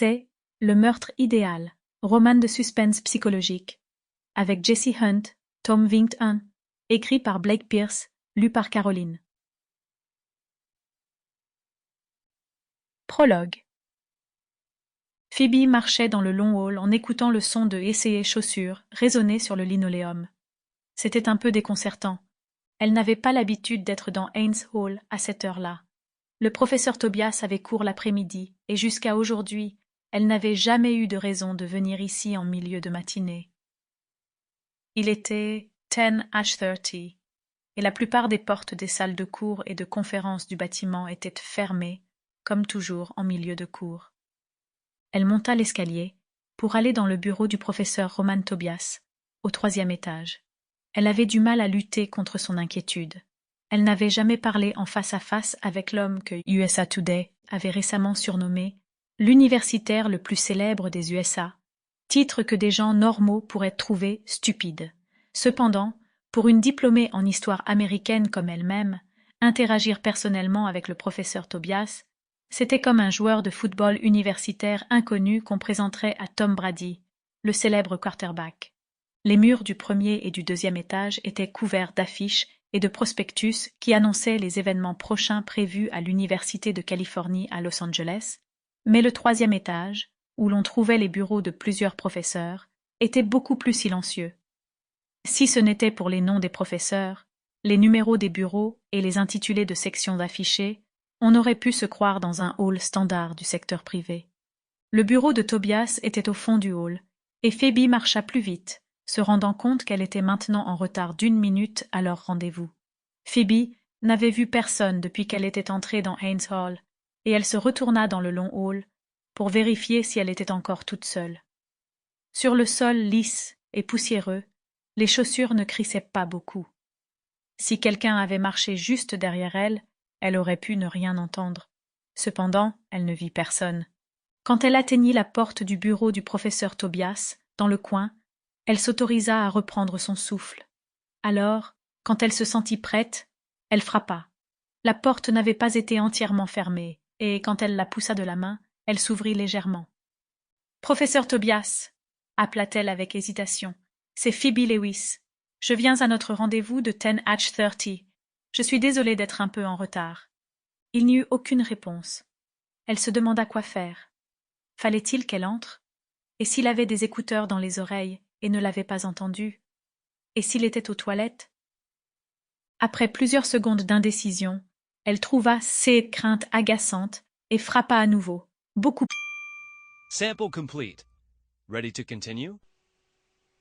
C'est Le meurtre idéal, roman de suspense psychologique, avec Jesse Hunt, Tom Vinton, écrit par Blake Pierce, lu par Caroline. Prologue. Phoebe marchait dans le long hall en écoutant le son de Essayer chaussures résonner sur le linoléum. C'était un peu déconcertant. Elle n'avait pas l'habitude d'être dans Haynes Hall à cette heure-là. Le professeur Tobias avait cours l'après-midi, et jusqu'à aujourd'hui, elle n'avait jamais eu de raison de venir ici en milieu de matinée. Il était 10h30, et la plupart des portes des salles de cours et de conférences du bâtiment étaient fermées, comme toujours en milieu de cours. Elle monta l'escalier pour aller dans le bureau du professeur Roman Tobias, au 3e étage. Elle avait du mal à lutter contre son inquiétude. Elle n'avait jamais parlé en face à face avec l'homme que USA Today avait récemment surnommé l'universitaire le plus célèbre des USA, titre que des gens normaux pourraient trouver stupide. Cependant, pour une diplômée en histoire américaine comme elle-même, interagir personnellement avec le professeur Tobias, c'était comme un joueur de football universitaire inconnu qu'on présenterait à Tom Brady, le célèbre quarterback. Les murs du 1er et du 2e étage étaient couverts d'affiches et de prospectus qui annonçaient les événements prochains prévus à l'Université de Californie à Los Angeles, mais le 3e étage, où l'on trouvait les bureaux de plusieurs professeurs, était beaucoup plus silencieux. Si ce n'était pour les noms des professeurs, les numéros des bureaux et les intitulés de sections affichées, on aurait pu se croire dans un hall standard du secteur privé. Le bureau de Tobias était au fond du hall, et Phoebe marcha plus vite, se rendant compte qu'elle était maintenant en retard d'1 minute à leur rendez-vous. Phoebe n'avait vu personne depuis qu'elle était entrée dans Haynes Hall, et elle se retourna dans le long hall pour vérifier si elle était encore toute seule. Sur le sol lisse et poussiéreux, les chaussures ne crissaient pas beaucoup. Si quelqu'un avait marché juste derrière elle, elle aurait pu ne rien entendre. Cependant, elle ne vit personne. Quand elle atteignit la porte du bureau du professeur Tobias, dans le coin, elle s'autorisa à reprendre son souffle. Alors, quand elle se sentit prête, elle frappa. La porte n'avait pas été entièrement fermée, et quand elle la poussa de la main, elle s'ouvrit légèrement. « Professeur Tobias !» appela-t-elle avec hésitation. « C'est Phoebe Lewis. Je viens à notre rendez-vous de 10h30. Je suis désolée d'être un peu en retard. » Il n'y eut aucune réponse. Elle se demanda quoi faire. Fallait-il qu'elle entre? Et s'il avait des écouteurs dans les oreilles et ne l'avait pas entendu? Et s'il était aux toilettes? Après plusieurs secondes d'indécision, elle trouva ces craintes agaçantes et frappa à nouveau, beaucoup. Sample complete. Ready to continue?